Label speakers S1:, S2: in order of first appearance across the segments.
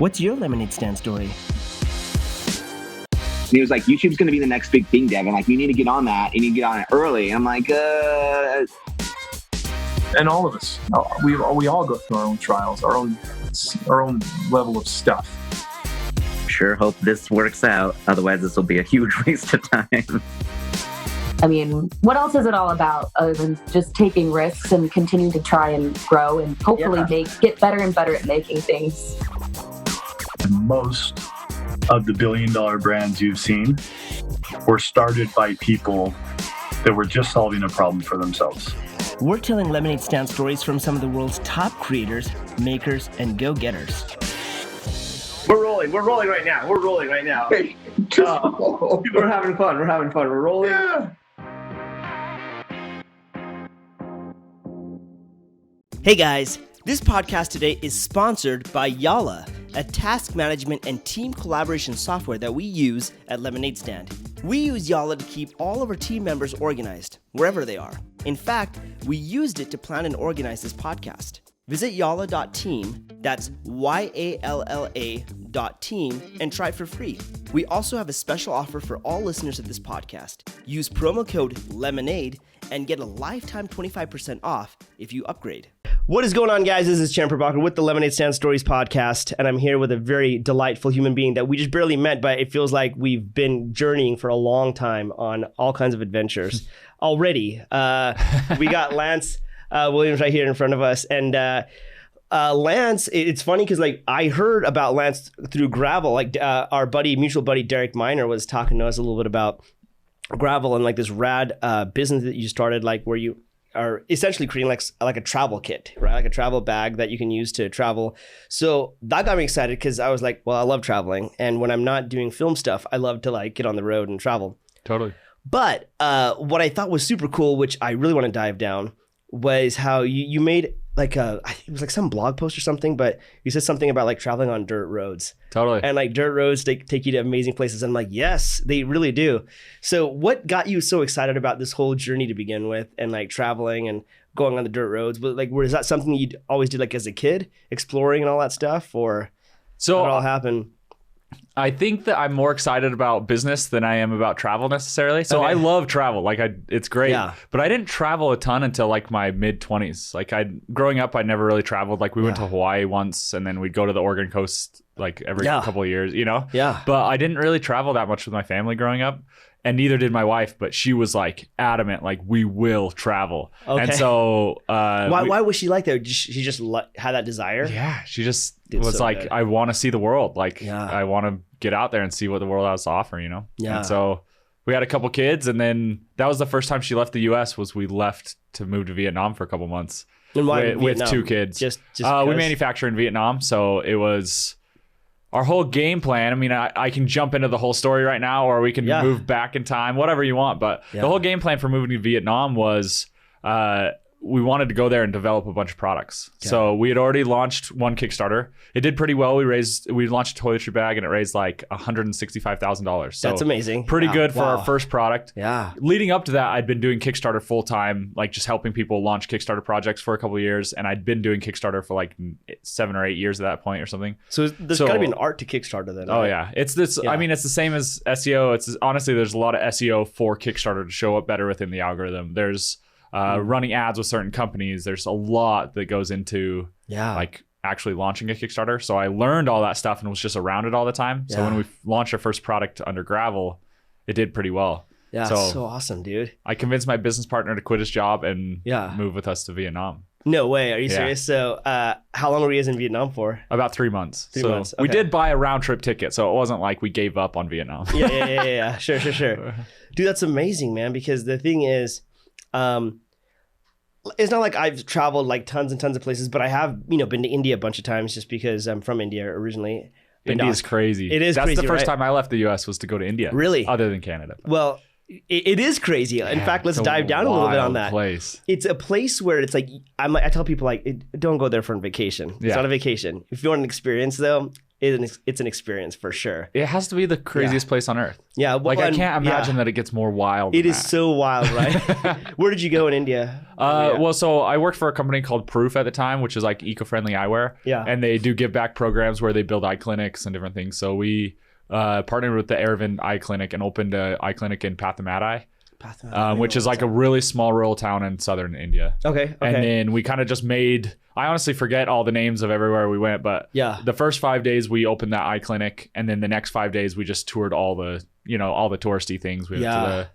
S1: What's your lemonade stand story?
S2: And he was like, YouTube's going to be the next big thing, Devin. Like, you need to get on that. You need to get on it early. And I'm like,
S3: And all of us, we all go through our own trials, our own level of stuff.
S4: Sure hope this works out. Otherwise, this will be a huge waste of time.
S5: I mean, what else is it all about other than just taking risks and continuing to try and grow and hopefully get better and better at making things?
S6: Most of the billion-dollar brands you've seen were started by people that were just solving a problem for themselves.
S1: We're telling lemonade stand stories from some of the world's top creators, makers, and go-getters.
S7: We're rolling right now.
S2: Hey,
S7: We're having fun. We're rolling.
S2: Yeah.
S1: Hey guys, this podcast today is sponsored by Yalla, a task management and team collaboration software that we use at Lemonade Stand. We use Yalla to keep all of our team members organized, wherever they are. In fact, we used it to plan and organize this podcast. Visit yalla.team, that's YALLA.team, and try it for free. We also have a special offer for all listeners of this podcast. Use promo code LEMONADE and get a lifetime 25% off if you upgrade. What is going on, guys? This is Champer Bacher with the Lemonade Stand Stories podcast, and I'm here with a very delightful human being that we just barely met, but it feels like we've been journeying for a long time on all kinds of adventures already. We got Lance Williams right here in front of us, and Lance, it's funny because like I heard about Lance through Gravel. Like our mutual buddy Derek Miner was talking to us a little bit about Gravel and like this rad business that you started, like where you are essentially creating like a travel kit, right? Like a travel bag that you can use to travel. So that got me excited because I was like, well, I love traveling, and when I'm not doing film stuff, I love to like get on the road and travel.
S8: Totally.
S1: But what I thought was super cool, which I really want to dive down, was how you made like it was like some blog post or something, but you said something about like traveling on dirt roads. Totally. And like dirt roads, they take you to amazing places. And I'm like, yes, they really do. So what got you so excited about this whole journey to begin with, and like traveling and going on the dirt roads? But like, was that something you always did like as a kid, exploring and all that stuff, or how did it all happen?
S8: I think that I'm more excited about business than I am about travel necessarily. So I love travel. Like it's great. Yeah. But I didn't travel a ton until like my mid 20s. Like growing up, I never really traveled. Like we went to Hawaii once, and then we'd go to the Oregon coast like every couple of years, you know? Yeah. But I didn't really travel that much with my family growing up. And neither did my wife, but she was like adamant, like we will travel. Okay. And so
S1: why was she like that? She just had that desire?
S8: Yeah, she just was so like, good. I want to see the world. Like I want to get out there and see what the world has to offer, you know? Yeah. And so we had a couple kids, and then that was the first time she left the US. Was we left to move to Vietnam for a couple months.
S1: And why
S8: with two kids. Just we manufacture in Vietnam, so it was our whole game plan. I mean, I can jump into the whole story right now, or we can move back in time, whatever you want. But the whole game plan for moving to Vietnam was we wanted to go there and develop a bunch of products. Yeah. So we had already launched one Kickstarter. It did pretty well. We launched a toiletry bag, and it raised like $165,000. So
S1: that's amazing.
S8: Pretty good for our first product.
S1: Yeah.
S8: Leading up to that, I'd been doing Kickstarter full time, like just helping people launch Kickstarter projects for a couple of years. And I'd been doing Kickstarter for like 7 or 8 years at that point or something.
S1: So there's got to be an art to Kickstarter then.
S8: Oh, right? Yeah. It's this. Yeah. I mean, it's the same as SEO. Honestly, there's a lot of SEO for Kickstarter to show up better within the algorithm. There's running ads with certain companies. There's a lot that goes into like actually launching a Kickstarter. So I learned all that stuff and was just around it all the time. So when we launched our first product under Gravel, it did pretty well.
S1: Yeah, so awesome, dude.
S8: I convinced my business partner to quit his job and move with us to Vietnam.
S1: No way. Are you serious? So how long were you guys in Vietnam for?
S8: About 3 months.
S1: 3 months. Okay.
S8: We did buy a round trip ticket, so it wasn't like we gave up on Vietnam.
S1: Yeah. Sure. Dude, that's amazing, man, because the thing is, it's not like I've traveled like tons and tons of places, but I have, been to India a bunch of times just because I'm from India originally.
S8: India is crazy.
S1: It is crazy.
S8: That's the first time I left the US was to go to India.
S1: Really?
S8: Other than Canada.
S1: Well, it is crazy. In fact, let's dive down a little bit on that.
S8: Place.
S1: It's a place where it's like, I tell people like, don't go there for a vacation. It's not a vacation. If you want an experience though, it's an experience for sure.
S8: It has to be the craziest place on earth.
S1: Yeah, well,
S8: like I can't imagine that it gets more wild.
S1: It is so wild, right? Where did you go in India?
S8: Well, so I worked for a company called Proof at the time, which is like eco-friendly eyewear.
S1: Yeah, and
S8: they do give back programs where they build eye clinics and different things. So we partnered with the Aravind Eye Clinic and opened an eye clinic in Pathamadai. Which is like a really small rural town in southern India.
S1: Okay.
S8: And then we kind of just made, I honestly forget all the names of everywhere we went, but the first 5 days we opened that eye clinic. And then the next 5 days we just toured all the touristy things. We went to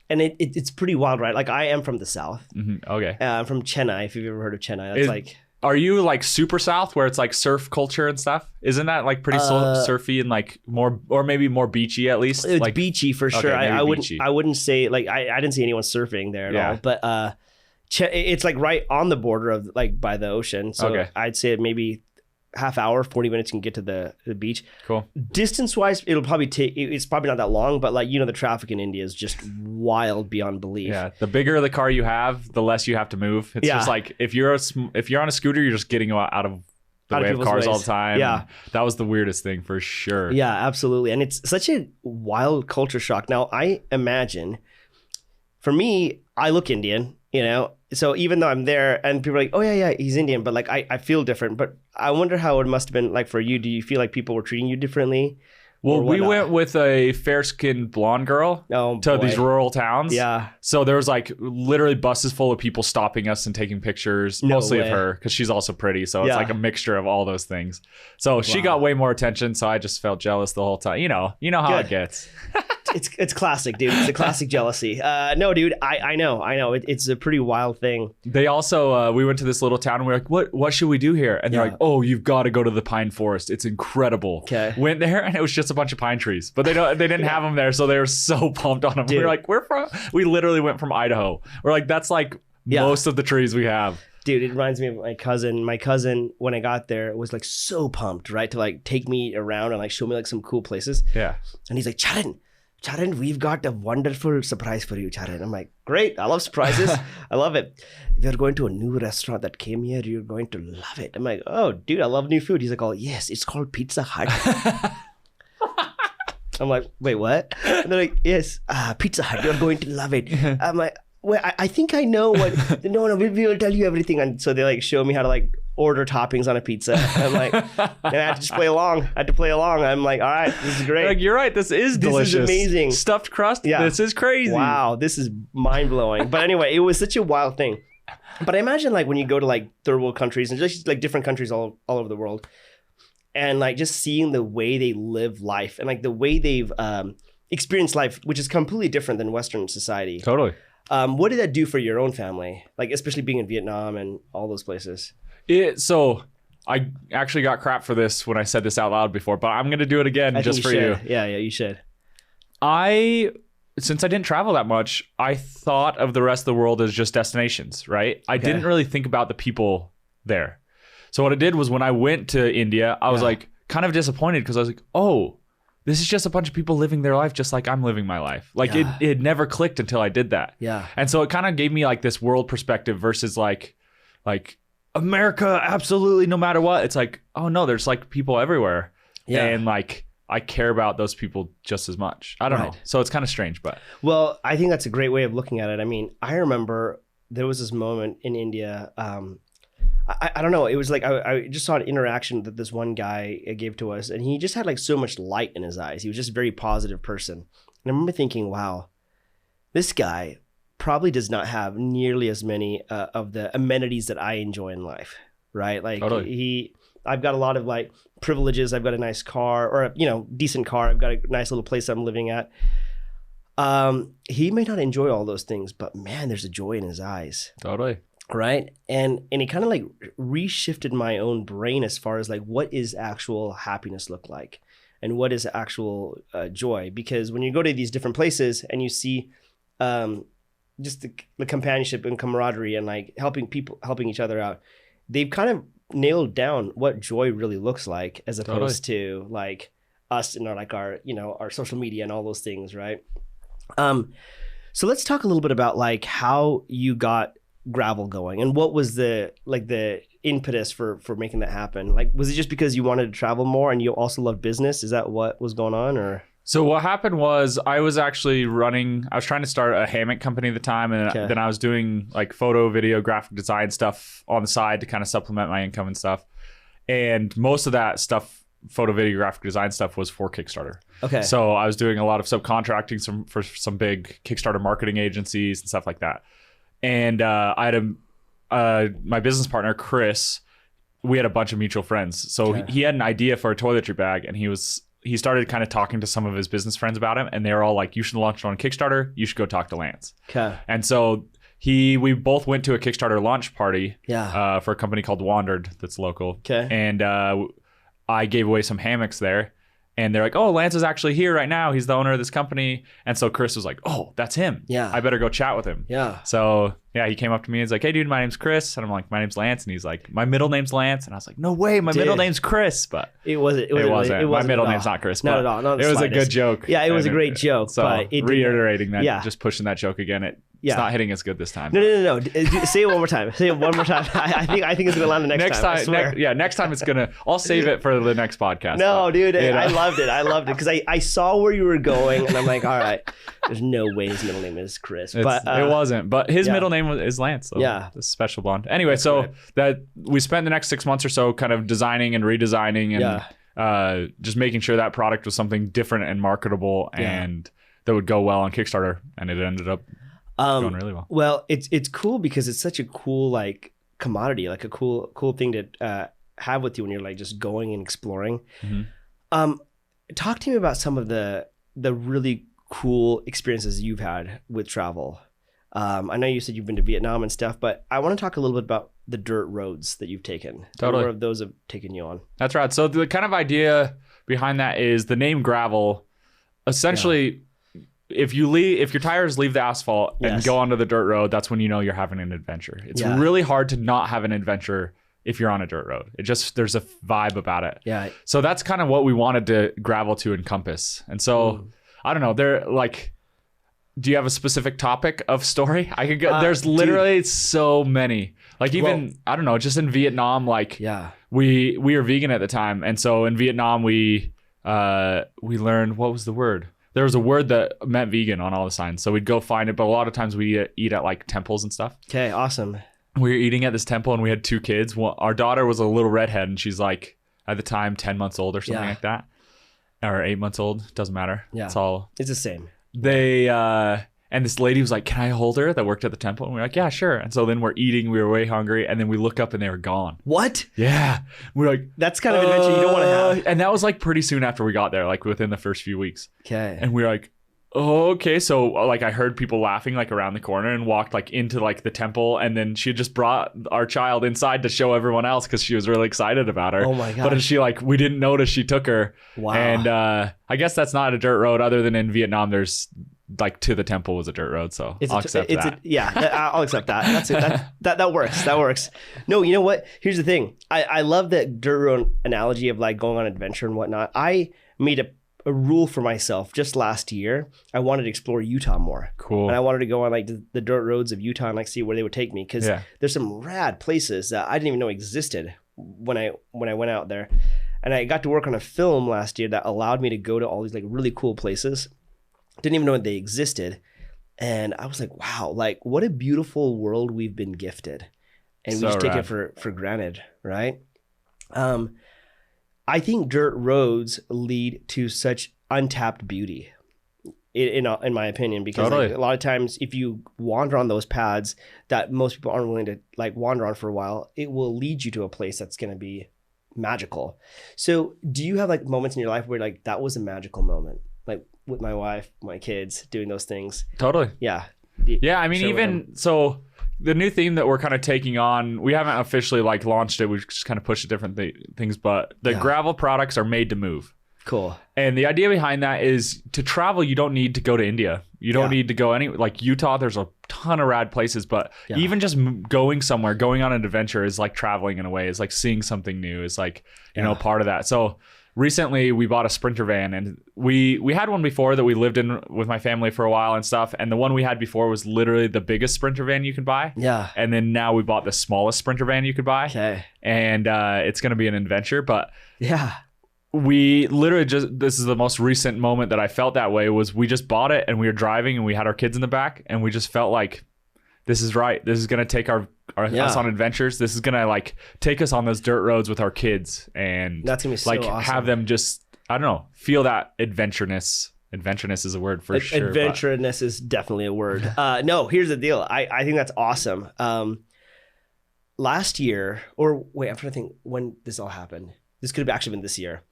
S1: and it's pretty wild, right? Like I am from the south.
S8: Mm-hmm. Okay.
S1: I'm from Chennai, if you've ever heard of Chennai. That's
S8: Are you like super south where it's like surf culture and stuff? Isn't that like pretty surfy and like more, or maybe more beachy at least?
S1: It's
S8: like
S1: beachy for sure. I wouldn't say like I didn't see anyone surfing there at all. But it's like right on the border of like by the ocean. So I'd say maybe half hour, 40 minutes you can get to the beach.
S8: Cool.
S1: Distance wise, it's probably not that long, but like, the traffic in India is just wild beyond belief.
S8: Yeah. The bigger the car you have, the less you have to move. It's just like, if you're on a scooter, you're just getting out of the way of cars all the time.
S1: Yeah.
S8: And that was the weirdest thing for sure.
S1: Yeah, absolutely. And it's such a wild culture shock. Now I imagine for me, I look Indian, so even though I'm there and people are like, oh yeah, he's Indian, but like I feel different. But I wonder how it must have been like for you. Do you feel like people were treating you differently?
S8: Well, we went with a fair-skinned blonde girl to these rural towns.
S1: Yeah.
S8: So there was like literally buses full of people stopping us and taking pictures, mostly of her because she's also pretty. So it's like a mixture of all those things. So she got way more attention. So I just felt jealous the whole time. You know how it gets.
S1: It's classic, dude. It's a classic jealousy. No, dude, I know. It's a pretty wild thing.
S8: They also, we went to this little town and we were like, what should we do here? And they're like, oh, you've got to go to the pine forest. It's incredible. Okay. Went there and it was just a bunch of pine trees, but they didn't have them there. So they were so pumped on them. Dude. We were like, we literally went from Idaho. We're like, that's like most of the trees we have.
S1: Dude, it reminds me of my cousin. My cousin, when I got there, was like so pumped, right? To like take me around and like show me like some cool places.
S8: Yeah.
S1: And he's like, Charan, we've got a wonderful surprise for you, Charan. I'm like, great. I love surprises. I love it. We're going to a new restaurant that came here. You're going to love it. I'm like, oh, dude, I love new food. He's like, oh, yes, it's called Pizza Hut. I'm like, wait, what? And they're like, yes, Pizza Hut. You're going to love it. I'm like, well, I think I know what. No, we will tell you everything. And so they like show me how to like order toppings on a pizza. And I'm like, and I had to just play along. I'm like, all right, this is great.
S8: Like, you're right. This is delicious.
S1: This is amazing.
S8: Stuffed crust. Yeah. This is crazy.
S1: Wow. This is mind blowing. But anyway, it was such a wild thing. But I imagine like when you go to like third world countries and just like different countries all over the world, and like just seeing the way they live life and like the way they've experienced life, which is completely different than Western society.
S8: Totally.
S1: What did that do for your own family? Like, especially being in Vietnam and all those places.
S8: So I actually got crap for this when I said this out loud before, but I'm going to do it again just for you.
S1: Yeah, you should.
S8: Since I didn't travel that much, I thought of the rest of the world as just destinations, right? I didn't really think about the people there. So what I did was when I went to India, I was like kind of disappointed because I was like, oh, this is just a bunch of people living their life just like I'm living my life. Like it never clicked until I did that.
S1: Yeah.
S8: And so it kind of gave me like this world perspective versus like America, absolutely, no matter what. It's like, oh no, there's like people everywhere. Yeah. And like I care about those people just as much. I don't know. So it's kind of strange, but.
S1: Well, I think that's a great way of looking at it. I mean, I remember there was this moment in India. I don't know. It was like I just saw an interaction that this one guy gave to us, and he just had like so much light in his eyes. He was just a very positive person. And I remember thinking, wow, this guy probably does not have nearly as many of the amenities that I enjoy in life, right? Like I've got a lot of like privileges. I've got a nice car or decent car. I've got a nice little place I'm living at. He may not enjoy all those things, but man, there's a joy in his eyes.
S8: Totally.
S1: Right. And it kind of like reshifted my own brain as far as like what is actual happiness look like and what is actual joy. Because when you go to these different places and you see just the companionship and camaraderie and like helping each other out, they've kind of nailed down what joy really looks like as opposed to like us and our social media and all those things. Right. So let's talk a little bit about like how you got Gravel going and what was the impetus for making that happen? Like, was it just because you wanted to travel more and you also love business? Is that what was going on, or?
S8: So what happened was I was trying to start a hammock company at the time, and then I was doing like photo, video, graphic design stuff on the side to kind of supplement my income and stuff. And most of that stuff, photo, video, graphic design stuff, was for Kickstarter. Okay. So I was doing a lot of subcontracting for some big Kickstarter marketing agencies and stuff like that. And I had my business partner, Chris. We had a bunch of mutual friends. So he had an idea for a toiletry bag, and he started kind of talking to some of his business friends about him, and they were all like, you should launch it on Kickstarter. You should go talk to Lance. Okay. And so we both went to a Kickstarter launch party for a company called Wandered that's local. Okay. And I gave away some hammocks there, and they're like, oh, Lance is actually here right now. He's the owner of this company. And so Chris was like, oh, that's him. Yeah. I better go chat with him. Yeah. So he came up to me and he's like, hey, dude, my name's Chris. And I'm like, my name's Lance. And he's like, my middle name's Lance. And I was like, no way, my middle name's Chris. But it wasn't. My middle name's not Chris. Not at all. Not it was a good joke.
S1: Yeah, it was a great joke.
S8: So but reiterating that, just pushing that joke again, it's not hitting as good this time.
S1: No. Say it one more time. Say it one more time. I think it's gonna land the next time. I swear.
S8: Next time it's gonna. I'll save it for the next podcast.
S1: No, dude, I loved it because I saw where you were going, and I'm like, all right, there's no way his middle name is Chris. But
S8: it wasn't. But his middle name is Lance. So the special bond. Anyway, that's so that we spent the next 6 months or so kind of designing and redesigning and just making sure that product was something different and marketable and that would go well on Kickstarter, and it ended up going really well.
S1: Well, it's cool because it's such a cool like commodity, like a cool thing to have with you when you're like just going and exploring. Mm-hmm. Talk to me about some of the really cool experiences you've had with travel. I know you said you've been to Vietnam and stuff, but I want to talk a little bit about the dirt roads that you've taken.
S8: Totally.
S1: Where those have taken you on.
S8: That's right. So the kind of idea behind that is the name gravel. Essentially, if your tires leave the asphalt and go onto the dirt road, that's when you know you're having an adventure. It's really hard to not have an adventure if you're on a dirt road. There's a vibe about it. Yeah. So that's kind of what we wanted to gravel to encompass. And so I don't know. They're like, do you have a specific topic of story? I could go. There's literally so many. Like even I don't know. Just in Vietnam, like we were vegan at the time, and so in Vietnam we learned what was the word. There was a word that meant vegan on all the signs, so we'd go find it. But a lot of times we eat at like temples and stuff.
S1: Okay, awesome.
S8: We were eating at this temple, and we had 2 kids. Our daughter was a little redhead, and she's like at the time 10 months old or something like that, or 8 months old. Doesn't matter. Yeah,
S1: it's the same.
S8: They and this lady was like, can I hold her, that worked at the temple? And we were like, yeah, sure. And so then we're eating, we were way hungry, and then we look up and they were gone.
S1: What?
S8: Yeah. We're like,
S1: that's kind of adventure you don't want to have.
S8: And that was like pretty soon after we got there, like within the first few weeks.
S1: Okay.
S8: And we were like, oh, okay. So like I heard people laughing like around the corner and walked like into like the temple, and then she just brought our child inside to show everyone else because she was really excited about her.
S1: Oh my god.
S8: But she like, we didn't notice she took her. Wow. And I guess that's not a dirt road, other than in Vietnam there's like to the temple was a dirt road, so I'll accept that.
S1: I'll accept that. That's it. That works. That works. No, you know what? Here's the thing. I love that dirt road analogy of like going on adventure and whatnot. I made a rule for myself just last year. I wanted to explore Utah more.
S8: Cool.
S1: And I wanted to go on like the dirt roads of Utah and like see where they would take me, because there's some rad places that I didn't even know existed when I went out there. And I got to work on a film last year that allowed me to go to all these like really cool places. Didn't even know they existed. And I was like, wow, like what a beautiful world we've been gifted. And we just take it for granted, right? I think dirt roads lead to such untapped beauty, in my opinion, because like, a lot of times if you wander on those paths that most people aren't willing to like wander on for a while, it will lead you to a place that's going to be magical. So do you have like moments in your life where like that was a magical moment? Like with my wife, my kids, doing those things.
S8: Totally.
S1: Yeah.
S8: Yeah. I mean, even so the new theme that we're kind of taking on, we haven't officially like launched it. We've just kind of pushed it different things, but the gravel products are made to move.
S1: Cool.
S8: And the idea behind that is to travel, you don't need to go to India. You don't need to go like Utah. There's a ton of rad places, but even just going somewhere, going on an adventure is like traveling in a way. It's like seeing something new. Is like, you know, part of that. So recently we bought a Sprinter van, and we had one before that we lived in with my family for a while and stuff. And the one we had before was literally the biggest Sprinter van you could buy.
S1: Yeah.
S8: And then now we bought the smallest Sprinter van you could buy.
S1: Okay.
S8: And it's going to be an adventure, but
S1: yeah.
S8: We literally this is the most recent moment that I felt that way, was we just bought it and we were driving and we had our kids in the back and we just felt like this is right. This is going to take us on adventures. This is going to like take us on those dirt roads with our kids, and
S1: that's going to be so
S8: like
S1: awesome.
S8: Have them just, I don't know, feel that adventureness. Adventureness is a word for sure.
S1: Adventureness is definitely a word. No, here's the deal. I think that's awesome. Last year, or wait, I'm trying to think when this all happened. This could have actually been this year.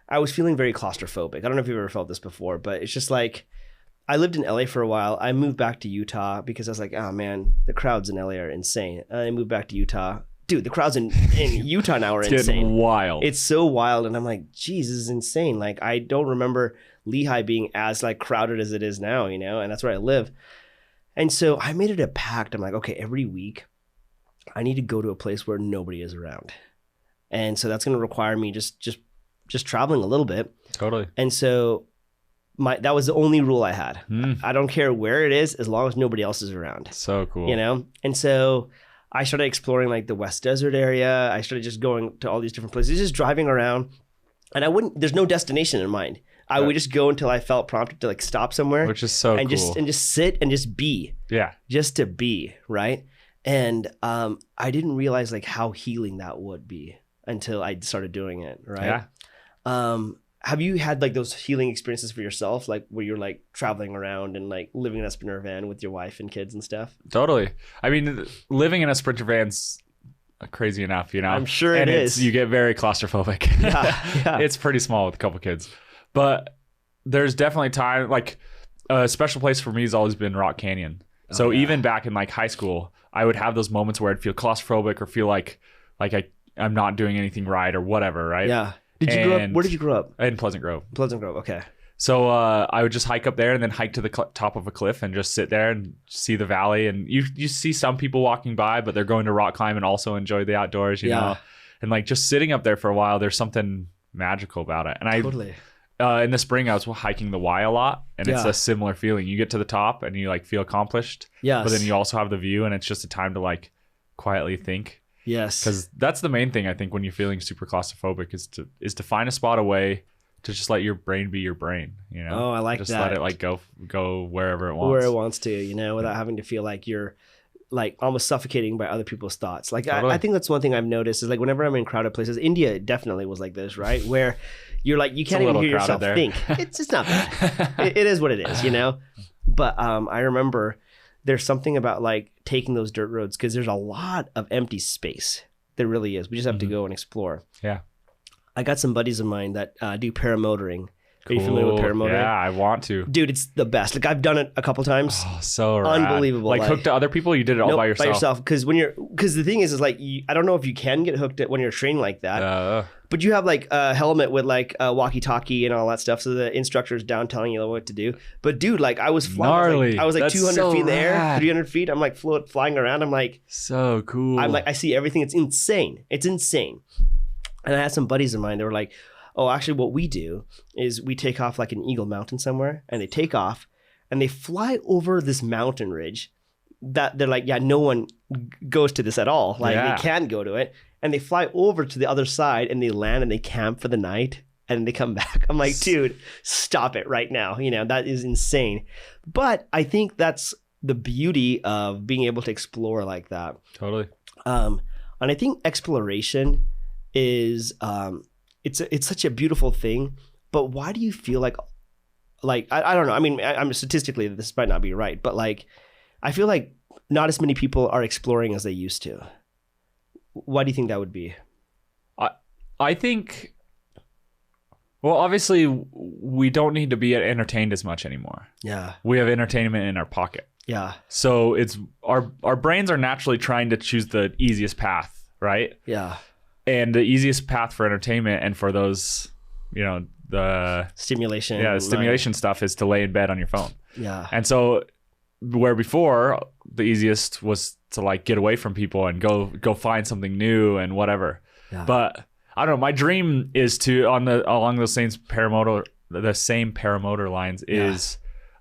S1: I was feeling very claustrophobic. I don't know if you've ever felt this before, but it's just like, I lived in LA for a while. I moved back to Utah because I was like, oh man, the crowds in LA are insane. I moved back to Utah. Dude, the crowds in Utah now are
S8: it's
S1: insane.
S8: Wild.
S1: It's so wild. And I'm like, geez, this is insane. Like, I don't remember Lehigh being as like crowded as it is now, you know, and that's where I live. And so I made it a pact. I'm like, okay, every week I need to go to a place where nobody is around. And so that's going to require me just traveling a little bit.
S8: Totally.
S1: And so that was the only rule I had. I don't care where it is as long as nobody else is around.
S8: So cool.
S1: You know? And so I started exploring like the West Desert area. I started just going to all these different places, just driving around. And there's no destination in mind. I would just go until I felt prompted to like stop somewhere.
S8: Which is so
S1: cool. Just sit and just be.
S8: Yeah.
S1: Just to be, right? And I didn't realize like how healing that would be until I started doing it, right?
S8: Yeah.
S1: Have you had like those healing experiences for yourself, like where you're like traveling around and like living in a Sprinter van with your wife and kids and stuff?
S8: Totally. I mean, living in a Sprinter van's crazy enough, you know?
S1: I'm sure it is.
S8: You get very claustrophobic.
S1: Yeah.
S8: It's pretty small with a couple kids. But there's definitely time, like a special place for me has always been Rock Canyon. So even back in like high school, I would have those moments where I'd feel claustrophobic or feel like I'm not doing anything right or whatever, right?
S1: Yeah. Where did you grow up?
S8: In Pleasant Grove.
S1: Pleasant Grove, okay.
S8: So I would just hike up there and then hike to the top of a cliff and just sit there and see the valley. And you see some people walking by, but they're going to rock climb and also enjoy the outdoors, you know? And like just sitting up there for a while, there's something magical about it. And
S1: totally.
S8: In the spring, I was hiking the Y a lot, and it's a similar feeling. You get to the top and you like feel accomplished.
S1: Yes.
S8: But then you also have the view, and it's just a time to like quietly think.
S1: Yes.
S8: Because that's the main thing I think when you're feeling super claustrophobic is to find a spot away to just let your brain be your brain, you know?
S1: Oh, I like
S8: just
S1: that.
S8: Let it like go wherever it wants.
S1: Where it wants to, you know, without having to feel like you're like almost suffocating by other people's thoughts. Like totally. I think that's one thing I've noticed is like whenever I'm in crowded places, India definitely was like this, right? Where you're like, you can't even hear yourself think. It's not bad. It is what it is, you know? But I remember there's something about like taking those dirt roads because there's a lot of empty space. There really is. We just have to go and explore.
S8: Yeah.
S1: I got some buddies of mine that do paramotoring. Are you familiar with paramotoring?
S8: Yeah, I want to.
S1: Dude, it's the best. Like I've done it a couple times.
S8: Oh, so rad.
S1: Unbelievable.
S8: Like hooked to other people, you did it all by yourself.
S1: By yourself. Because the thing is like I don't know if you can get hooked when you're trained like that. But you have like a helmet with like a walkie-talkie and all that stuff, so the instructor's down telling you what to do. But dude, like I was flying. I was like 200 feet in the air, 300 feet. I'm like flying around. I'm like
S8: so cool.
S1: I'm like I see everything. It's insane. It's insane. And I had some buddies of mine. They were like, oh, actually what we do is we take off like an Eagle Mountain somewhere, and they take off and they fly over this mountain ridge that they're like, yeah, no one goes to this at all. Like they can't go to it. And they fly over to the other side and they land and they camp for the night and they come back. I'm like, dude, stop it right now. You know, that is insane. But I think that's the beauty of being able to explore like that.
S8: Totally.
S1: And I think exploration is it's such a beautiful thing, but why do you feel like I don't know. I mean, I'm statistically this might not be right, but like I feel like not as many people are exploring as they used to. Why do you think that would be?
S8: I think, well, obviously we don't need to be entertained as much anymore.
S1: Yeah.
S8: We have entertainment in our pocket.
S1: Yeah.
S8: So it's our brains are naturally trying to choose the easiest path, right?
S1: Yeah.
S8: And the easiest path for entertainment and for those, you know, the
S1: stimulation.
S8: Yeah, the stimulation stuff is to lay in bed on your phone.
S1: Yeah.
S8: And so where before the easiest was to like get away from people and go find something new and whatever. Yeah. But I don't know. My dream is to along the same paramotor lines is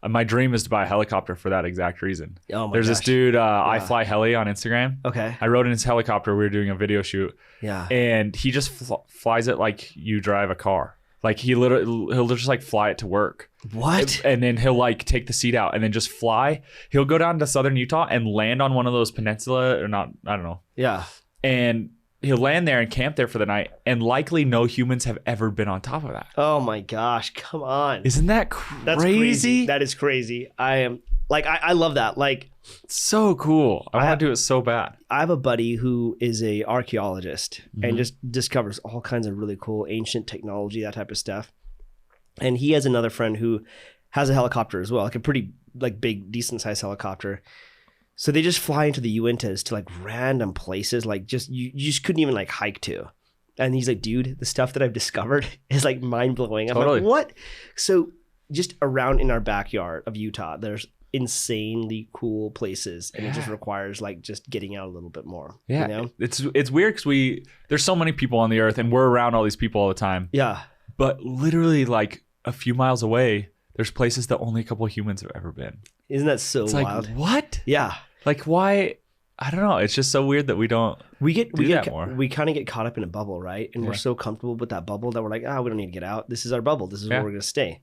S8: my dream is to buy a helicopter for that exact reason.
S1: Oh my
S8: There's
S1: gosh.
S8: this dude, I Fly Heli on Instagram.
S1: Okay.
S8: I rode in his helicopter. We were doing a video shoot.
S1: Yeah.
S8: And he just flies it like you drive a car. Like he'll just like fly it to work.
S1: What?
S8: And then he'll like take the seat out and then just fly. He'll go down to southern Utah and land on one of those peninsula or not, I don't know.
S1: Yeah.
S8: And he'll land there and camp there for the night. And likely no humans have ever been on top of that.
S1: Oh my gosh. Come on.
S8: Isn't that crazy?
S1: That's crazy. That is crazy. I love that. Like,
S8: so cool. I want to do it so bad.
S1: I have a buddy who is a archaeologist and just discovers all kinds of really cool ancient technology, that type of stuff. And he has another friend who has a helicopter as well, like a pretty like big, decent sized helicopter. So they just fly into the Uintas to like random places, like just you just couldn't even like hike to. And he's like, dude, the stuff that I've discovered is like mind blowing. I'm like, what? So just around in our backyard of Utah, there's insanely cool places, and it just requires like just getting out a little bit more.
S8: Yeah,
S1: you know?
S8: It's weird because there's so many people on the earth, and we're around all these people all the time.
S1: Yeah,
S8: but literally like a few miles away, there's places that only a couple of humans have ever been.
S1: Isn't that so
S8: it's
S1: wild?
S8: Like, what?
S1: Yeah,
S8: like why? I don't know. It's just so weird that we don't. We
S1: kind of get caught up in a bubble, right? And we're so comfortable with that bubble that we're like, we don't need to get out. This is our bubble. This is where we're gonna stay.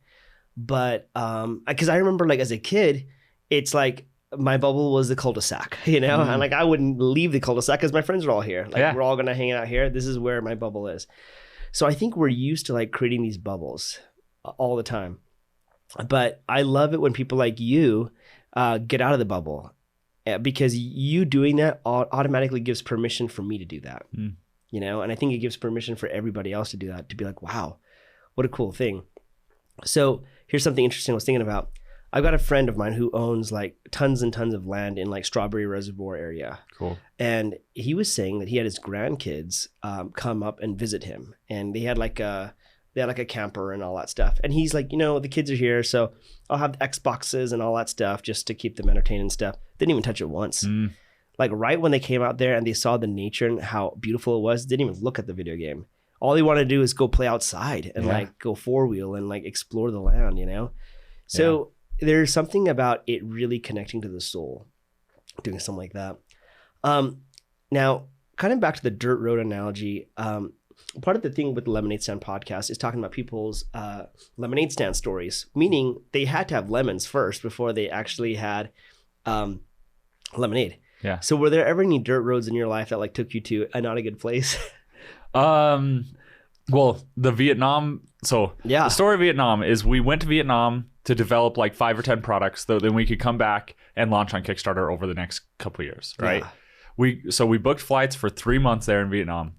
S1: But because I remember like as a kid, it's like my bubble was the cul-de-sac, you know, and like I wouldn't leave the cul-de-sac because my friends are all here. Like we're all gonna hang out here. This is where my bubble is. So I think we're used to like creating these bubbles all the time. But I love it when people like you get out of the bubble, because you doing that automatically gives permission for me to do that, you know. And I think it gives permission for everybody else to do that, to be like, wow, what a cool thing. So here's something interesting I was thinking about. I've got a friend of mine who owns like tons and tons of land in like Strawberry Reservoir area.
S8: Cool.
S1: And he was saying that he had his grandkids come up and visit him, and they had like a camper and all that stuff. And he's like, you know, the kids are here, so I'll have Xboxes and all that stuff just to keep them entertained and stuff. Didn't even touch it once. Like right when they came out there and they saw the nature and how beautiful it was, didn't even look at the video game. All they want to do is go play outside and like go four-wheel and like explore the land, you know? So there's something about it really connecting to the soul, doing something like that. Now, kind of back to the dirt road analogy, part of the thing with the Lemonade Stand podcast is talking about people's lemonade stand stories, meaning they had to have lemons first before they actually had lemonade.
S8: Yeah.
S1: So were there ever any dirt roads in your life that like took you to a not a good place?
S8: Well, the Vietnam. So the story of Vietnam is we went to Vietnam to develop like 5 or 10 products, so then we could come back and launch on Kickstarter over the next couple of years, right? Yeah. We booked flights for 3 months there in Vietnam.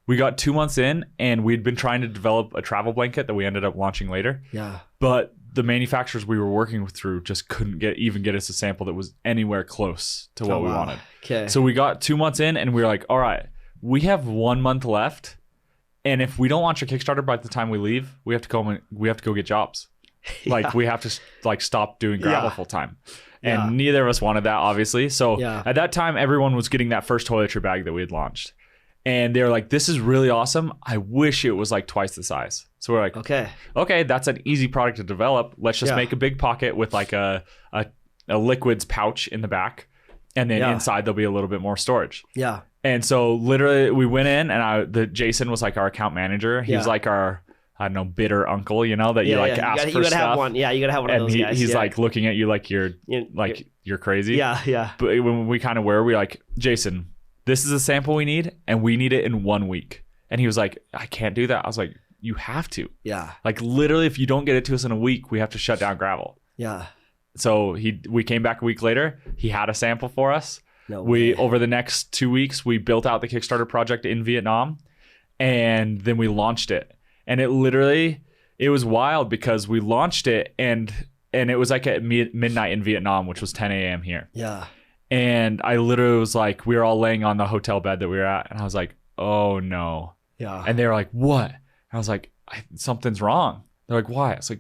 S8: We got 2 months in, and we'd been trying to develop a travel blanket that we ended up launching later.
S1: Yeah.
S8: But the manufacturers we were working through just couldn't get us a sample that was anywhere close to what we wanted.
S1: Okay.
S8: So we got 2 months in, and we were like, all right, we have 1 month left, and if we don't launch a Kickstarter by the time we leave, we have to go get jobs. Like we have to like stop doing gravel full time. And neither of us wanted that, obviously. So at that time, everyone was getting that first toiletry bag that we had launched. And they were like, this is really awesome. I wish it was like twice the size. So we're like, okay, that's an easy product to develop. Let's just make a big pocket with like a liquids pouch in the back. And then inside there'll be a little bit more storage.
S1: Yeah.
S8: And so literally we went in, and Jason was like our account manager. He was like our, I don't know, bitter uncle, you know, that you ask for
S1: you gotta
S8: stuff.
S1: Have one. Yeah, you gotta have one of those guys.
S8: He's like looking at you like you're crazy.
S1: Yeah, yeah.
S8: But when we kind of were, we like, Jason, this is a sample we need, and we need it in 1 week. And he was like, I can't do that. I was like, you have to.
S1: Yeah.
S8: Like literally, if you don't get it to us in a week, we have to shut down gravel.
S1: Yeah.
S8: So we came back a week later. He had a sample for us.
S1: No way.
S8: Over the next 2 weeks, we built out the Kickstarter project in Vietnam, and then we launched it. And it was wild because we launched it and it was like at midnight in Vietnam, which was 10 a.m. here.
S1: Yeah.
S8: And I literally was like, we were all laying on the hotel bed that we were at, and I was like, oh no. Yeah. And they were like, what? And I was like, something's wrong. They're like, why? It's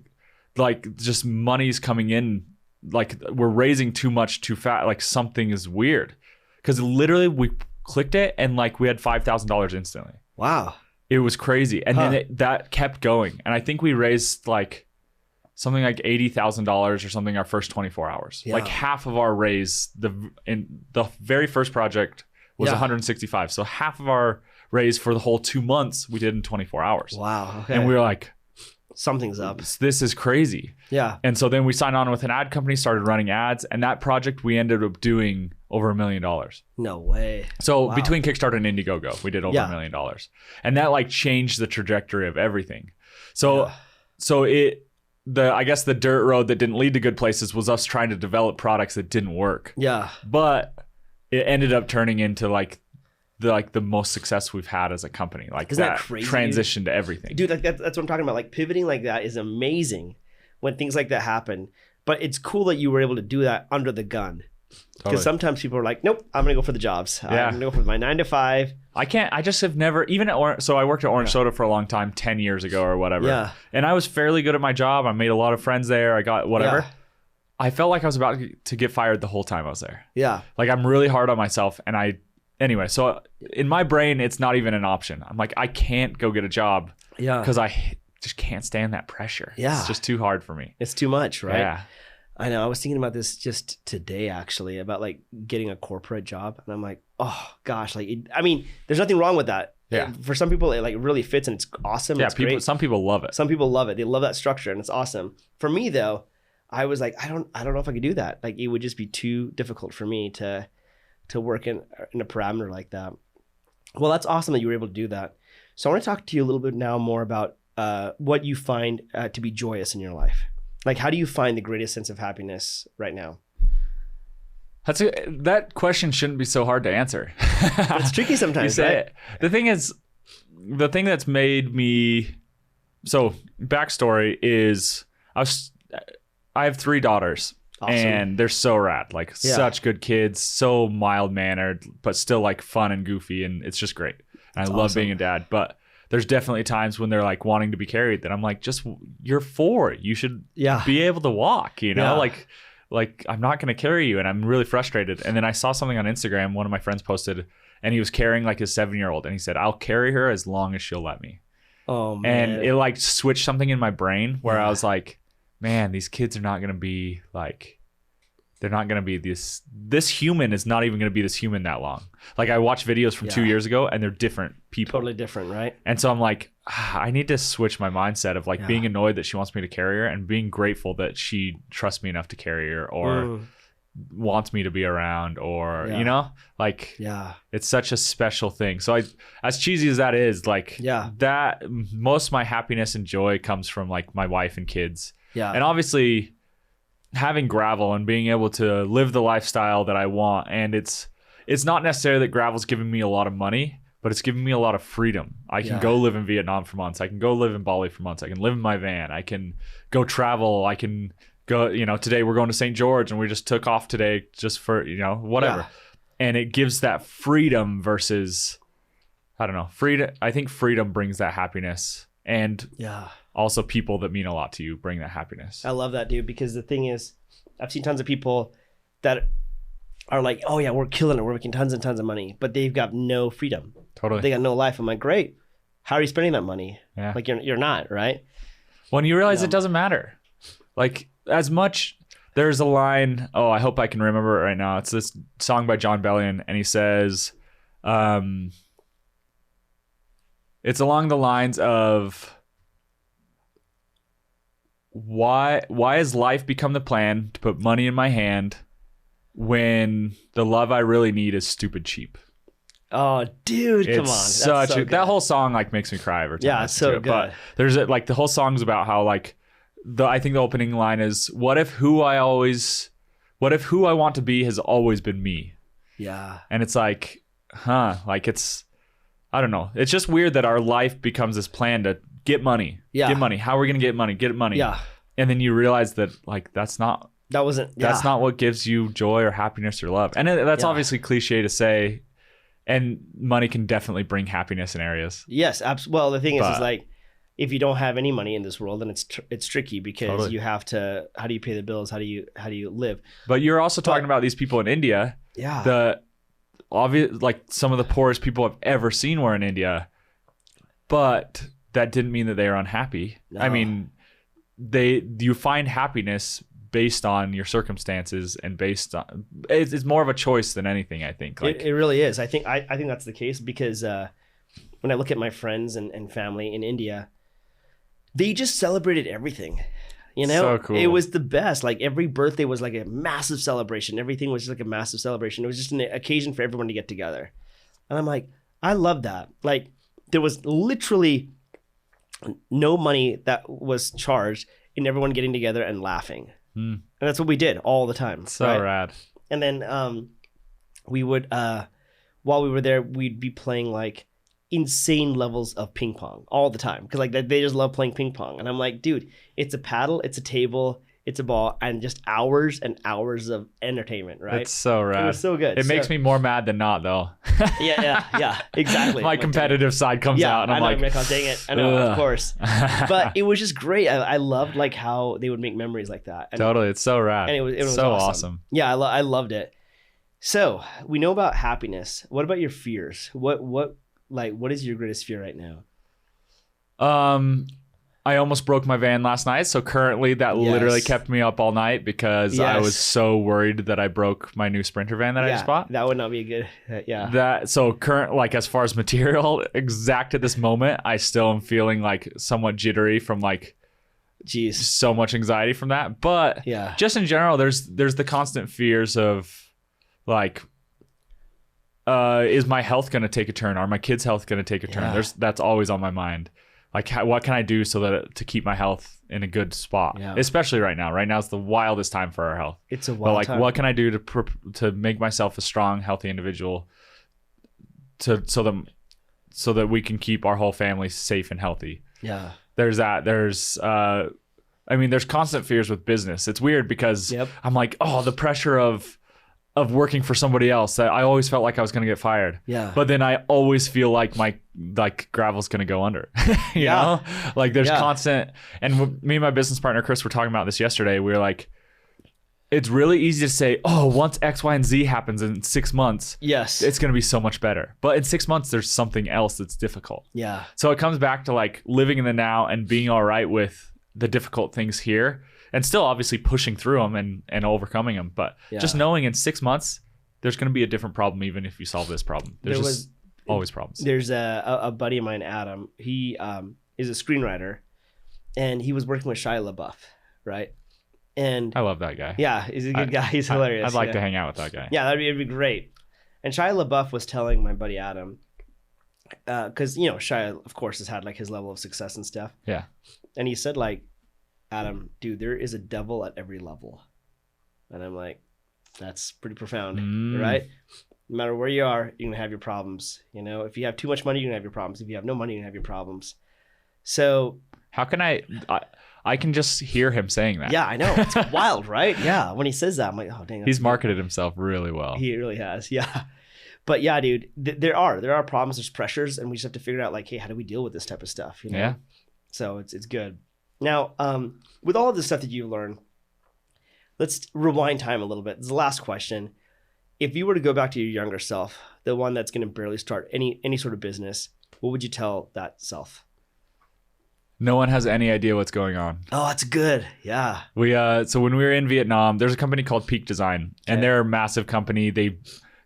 S8: like just money's coming in, like we're raising too much too fast, like something is weird. Because literally we clicked it and like we had $5,000 instantly.
S1: Wow.
S8: It was crazy. And then that kept going. And I think we raised like something like $80,000 or something our first 24 hours. Like half of our raise in the very first project was 165. So half of our raise for the whole 2 months we did in 24 hours.
S1: Wow. Okay.
S8: And we were like,
S1: something's up.
S8: This is crazy.
S1: Yeah.
S8: And so then we signed on with an ad company, started running ads, and that project we ended up doing over $1 million.
S1: No way.
S8: So between Kickstarter and Indiegogo, we did over $1 million. And that like changed the trajectory of everything. So I guess the dirt road that didn't lead to good places was us trying to develop products that didn't work.
S1: Yeah.
S8: But it ended up turning into like the most success we've had as a company. Like
S1: Isn't that crazy,
S8: transition to everything.
S1: Dude, like that's what I'm talking about. Like pivoting like that is amazing when things like that happen. But it's cool that you were able to do that under the gun. Because sometimes people are like, nope, I'm going to go for the jobs. I'm going to go for my 9 to 5.
S8: I just have never, even at so I worked at Orange Soda for a long time, 10 years ago or whatever. Yeah. And I was fairly good at my job. I made a lot of friends there. I got whatever. Yeah. I felt like I was about to get fired the whole time I was there. Yeah. Like I'm really hard on myself. And anyway, so in my brain, it's not even an option. I'm like, I can't go get a job. Yeah. Because I just can't stand that pressure. Yeah. It's just too hard for me.
S1: It's too much, right?
S8: Yeah.
S1: I know. I was thinking about this just today, actually, about like getting a corporate job. And I'm like, oh gosh, like, I mean, there's nothing wrong with that. Yeah. For some people, it like really fits and it's awesome.
S8: Yeah.
S1: It's great.
S8: Some people love it.
S1: Some people love it. They love that structure and it's awesome. For me though, I was like, I don't know if I could do that. Like it would just be too difficult for me to work in a parameter like that. Well, that's awesome that you were able to do that. So I want to talk to you a little bit now more about what you find to be joyous in your life. Like, how do you find the greatest sense of happiness right now?
S8: That question shouldn't be so hard to answer.
S1: But it's tricky sometimes, right?
S8: The thing is, the thing that's made me... So, backstory is, I have 3 daughters. Awesome. And they're so rad. Like, such good kids, so mild-mannered, but still, like, fun and goofy, and it's just great. And I love being a dad, but... There's definitely times when they're like wanting to be carried that I'm like, just you're 4. You should be able to walk, you know, like I'm not going to carry you. And I'm really frustrated. And then I saw something on Instagram. One of my friends posted and he was carrying like his 7-year-old and he said, I'll carry her as long as she'll let me. Oh, man. And it like switched something in my brain where I was like, man, these kids are not going to be like, they're not going to be this human is not even going to be this human that long. Like I watched videos from 2 years ago and they're different people.
S1: Totally different, right?
S8: And so I'm like, I need to switch my mindset of like being annoyed that she wants me to carry her and being grateful that she trusts me enough to carry her or wants me to be around or, you know, like it's such a special thing. So as cheesy as that is, like that most of my happiness and joy comes from like my wife and kids. Yeah. And obviously having gravel and being able to live the lifestyle that I want. And it's not necessarily that gravel's giving me a lot of money, but it's giving me a lot of freedom. I can go live in Vietnam for months. I can go live in Bali for months. I can live in my van. I can go travel. I can go, you know, today we're going to St. George and we just took off today just for, you know, whatever. Yeah. And it gives that freedom versus, I don't know, freedom. I think freedom brings that happiness and also people that mean a lot to you bring that happiness.
S1: I love that, dude, because the thing is, I've seen tons of people that are like, oh yeah, we're killing it. We're making tons and tons of money, but they've got no freedom. Totally. They got no life. I'm like, great. How are you spending that money? Yeah. Like you're not, right?
S8: When you realize it doesn't matter. Like as much, there's a line, I hope I can remember it right now. It's this song by John Bellion and he says, it's along the lines of, why has life become the plan to put money in my hand when the love I really need is stupid cheap?
S1: Oh, dude, come on.
S8: That whole song like makes me cry every time.
S1: Yeah, it's so good.
S8: But there's like the whole song's about how like I think the opening line is, what if who I want to be has always been me? Yeah. And it's like, like it's, I don't know. It's just weird that our life becomes this plan to get money. Yeah. Get money. How are we going to get money? Get money. Yeah. And then you realize that like that's not what gives you joy or happiness or love. And that's obviously cliche to say. And money can definitely bring happiness in areas.
S1: Yes, absolutely. Well, the thing is like if you don't have any money in this world, then it's tricky because you have to. How do you pay the bills? How do you live?
S8: But you're also talking about these people in India. Yeah. The obvious, like some of the poorest people I've ever seen were in India. but that didn't mean that they were unhappy.
S1: No.
S8: I mean, you find happiness based on your circumstances and based on it's more of a choice than anything, I think. Like
S1: it really is. I think that's the case because when I look at my friends and family in India, they just celebrated everything. You know,
S8: so cool.
S1: It was the best. Like every birthday was like a massive celebration. Everything was just like a massive celebration. It was just an occasion for everyone to get together. And I'm like, I love that. Like there was literally no money that was charged in everyone getting together and laughing. And that's what we did all the time.
S8: So
S1: right?
S8: rad.
S1: And then we would, while we were there, we'd be playing like insane levels of ping pong all the time. Because like they just love playing ping pong. And I'm like, dude, it's a paddle, it's a table, it's a ball, and just hours and hours of entertainment, right?
S8: It's so rad.
S1: It was so good.
S8: It makes me more mad than not, though.
S1: Yeah, exactly.
S8: My competitive side comes out, and I'm like,
S1: oh, dang it. I know, of course. But it was just great. I loved like how they would make memories like that. And,
S8: totally, it's so rad.
S1: And it was
S8: so
S1: awesome. Yeah, I loved it. So we know about happiness. What about your fears? What is your greatest fear right now?
S8: I almost broke my van last night. So currently that literally kept me up all night because I was so worried that I broke my new Sprinter van that I just bought.
S1: That would not be a good,
S8: like as far as material, exact at this moment, I still am feeling like somewhat jittery from like, so much anxiety from that. But just in general, there's the constant fears of like, is my health going to take a turn? Are my kids' health going to take a turn? That's always on my mind. Like, what can I do to keep my health in a good spot? Yeah. Especially right now. Right now is the wildest time for our health.
S1: It's a wild time.
S8: What can I do to make myself a strong, healthy individual so that we can keep our whole family safe and healthy?
S1: Yeah.
S8: There's that. There's constant fears with business. It's weird because I'm like, the pressure of working for somebody else. I always felt like I was going to get fired.
S1: Yeah.
S8: But then I always feel like my gravel's going to go under. you know? Like there's constant. And me and my business partner Chris were talking about this yesterday. We were like, it's really easy to say, once X, Y, and Z happens in 6 months, it's going to be so much better. But in 6 months, there's something else that's difficult.
S1: Yeah.
S8: So it comes back to like living in the now and being all right with the difficult things here. And still obviously pushing through them and overcoming them. But just knowing in 6 months, there's going to be a different problem even if you solve this problem. There's always problems.
S1: There's a buddy of mine, Adam. He is a screenwriter. And he was working with Shia LaBeouf, right? And
S8: I love that guy.
S1: Yeah, he's a good guy. He's hilarious.
S8: I'd like to hang out with that guy.
S1: Yeah, it'd be great. And Shia LaBeouf was telling my buddy Adam, because, Shia, of course, has had like his level of success and stuff.
S8: Yeah.
S1: And he said like, Adam, dude, there is a devil at every level. And I'm like, that's pretty profound, right? No matter where you are, you're going to have your problems. If you have too much money, you're going to have your problems. If you have no money, you're going to have your problems. So
S8: how can I can just hear him saying that.
S1: Yeah, I know. It's wild, right? Yeah. When he says that, I'm like, oh, dang.
S8: He's marketed himself really well.
S1: He really has. Yeah. But yeah, dude, there are problems, there's pressures, and we just have to figure out like, hey, how do we deal with this type of stuff?
S8: Yeah.
S1: So it's good. Now, with all of the stuff that you've learned, let's rewind time a little bit. This is the last question. If you were to go back to your younger self, the one that's going to barely start any sort of business, what would you tell that self?
S8: No one has any idea what's going on.
S1: Oh, that's good. Yeah.
S8: So when we were in Vietnam, there's a company called Peak Design, and they're a massive company.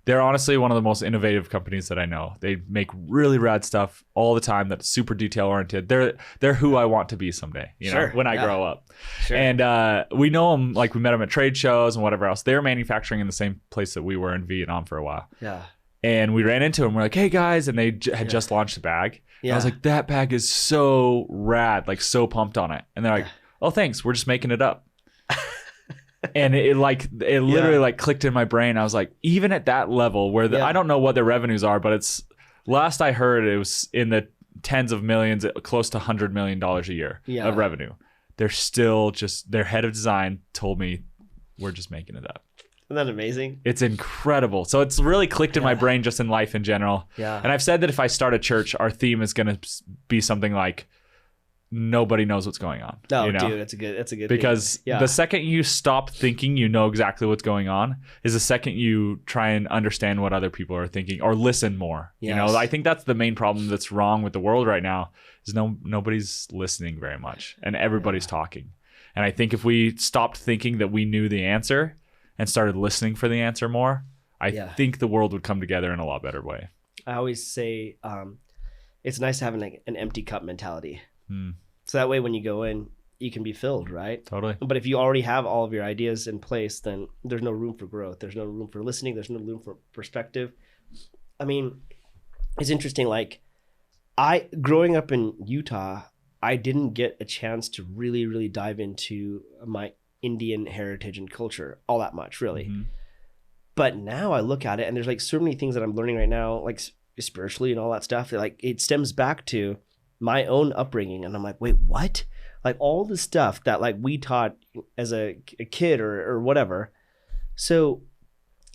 S8: They're honestly one of the most innovative companies that I know. They make really rad stuff all the time that's super detail oriented. They're who I want to be someday, when I grow up. Sure. And we know them, like we met them at trade shows and whatever else. They were manufacturing in the same place that we were in Vietnam for a while.
S1: Yeah.
S8: And we ran into them. We're like, hey guys, and they had just launched a bag. Yeah. And I was like, that bag is so rad, like so pumped on it. And they're like, oh, thanks. We're just making it up. And it literally like clicked in my brain. I was like, even at that level where I don't know what their revenues are, but it's last I heard it was in the tens of millions, close to $100 million a year of revenue. They're still just, their head of design told me we're just making it up.
S1: Isn't that amazing?
S8: It's incredible. So it's really clicked in my brain just in life in general.
S1: Yeah.
S8: And I've said that if I start a church, our theme is going to be something like nobody knows what's going on.
S1: No,
S8: you know?
S1: dude, that's a good
S8: because
S1: thing.
S8: the second you stop thinking you know exactly what's going on is the second you try and understand what other people are thinking or listen more.
S1: Yes.
S8: You know, I think that's the main problem that's wrong with the world right now is nobody's listening very much and everybody's talking. And I think if we stopped thinking that we knew the answer and started listening for the answer more, I think the world would come together in a lot better way.
S1: I always say it's nice having like an empty cup mentality. So that way when you go in, you can be filled, right?
S8: Totally.
S1: But if you already have all of your ideas in place, then there's no room for growth. There's no room for listening. There's no room for perspective. I mean, it's interesting. Like growing up in Utah, I didn't get a chance to really, really dive into my Indian heritage and culture all that much, really. But now I look at it and there's like so many things that I'm learning right now, like spiritually and all that stuff, that like it stems back to my own upbringing. And I'm like, wait, what? Like all the stuff that like we taught as a kid or whatever. So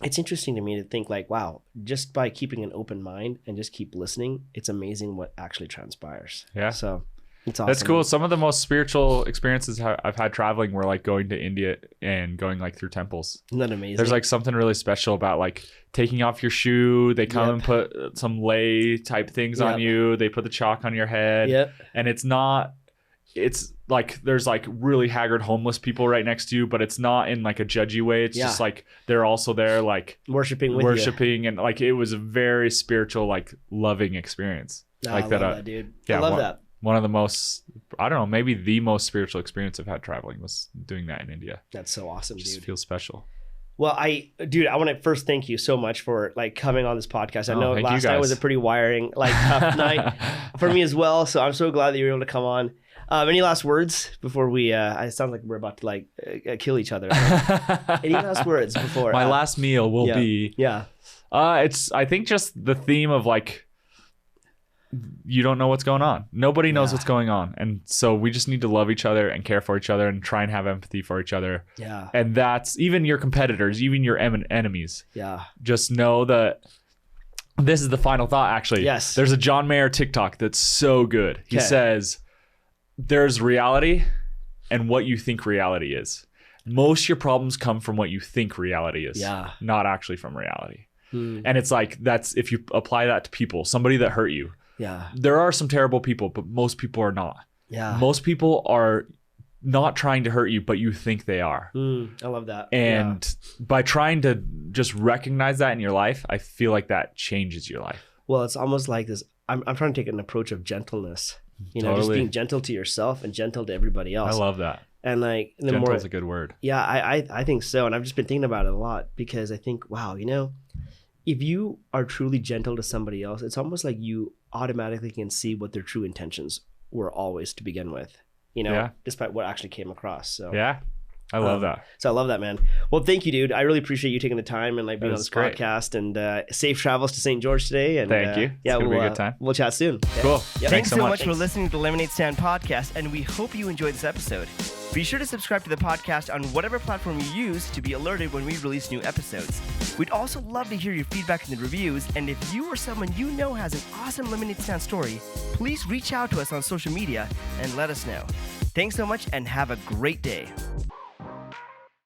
S1: it's interesting to me to think like, wow, just by keeping an open mind and just keep listening, it's amazing what actually transpires.
S8: Yeah.
S1: So it's awesome.
S8: That's cool. Some of the most spiritual experiences I've had traveling were like going to India and going like through temples.
S1: Isn't that amazing?
S8: There's like something really special about like taking off your shoe. They come and put some lei type things on you. They put the chalk on your head. And it's like there's like really haggard homeless people right next to you, but it's not in like a judgy way. It's just like they're also there like
S1: worshiping
S8: and like it was a very spiritual, like loving experience. Like
S1: I love that, dude.
S8: Yeah,
S1: I love that.
S8: One of the most, I don't know, maybe the most spiritual experience I've had traveling was doing that in India.
S1: That's so awesome,
S8: It just
S1: dude.
S8: feels special.
S1: Well, I want to first thank you so much for like coming on this podcast. I know last night was a pretty wiring, like tough night for me as well. So I'm so glad that you were able to come on. Any last words before we, it sounds like we're about to like kill each other. Any last words before?
S8: My last meal will be, I think just the theme of like, you don't know what's going on. Nobody knows what's going on. And so we just need to love each other and care for each other and try and have empathy for each other.
S1: Yeah.
S8: And that's even your competitors, even your enemies.
S1: Yeah.
S8: Just know that this is the final thought, actually.
S1: Yes.
S8: There's a John Mayer TikTok that's so good. He says, there's reality and what you think reality is. Most of your problems come from what you think reality is.
S1: Yeah.
S8: Not actually from reality. And it's like, that's if you apply that to people, somebody that hurt you.
S1: Yeah.
S8: There are some terrible people, but most people are not.
S1: Yeah.
S8: Most people are not trying to hurt you, but you think they are.
S1: I love that.
S8: And by trying to just recognize that in your life, I feel like that changes your life.
S1: Well, it's almost like this. I'm trying to take an approach of gentleness. You know, just being gentle to yourself and gentle to everybody else.
S8: I love that.
S1: And like the
S8: Gentle
S1: more,
S8: is a good word.
S1: Yeah, I think so. And I've just been thinking about it a lot because I think, wow, you know, if you are truly gentle to somebody else, it's almost like you automatically can see what their true intentions were always to begin with, you know, despite what actually came across. So
S8: yeah, I love that.
S1: So I love that, man. Well, thank you, dude. I really appreciate you taking the time and like being on this podcast, and safe travels to St. George today. And
S8: thank you.
S1: Yeah,
S8: it's gonna be a good time.
S1: We'll chat soon. Okay?
S8: Cool.
S1: Yeah.
S8: Thanks so much
S1: for listening to the Lemonade Stand podcast, and we hope you enjoyed this episode. Be sure to subscribe to the podcast on whatever platform you use to be alerted when we release new episodes. We'd also love to hear your feedback in the reviews, and if you or someone you know has an awesome Lemonade Stand story, please reach out to us on social media and let us know. Thanks so much and have a great day.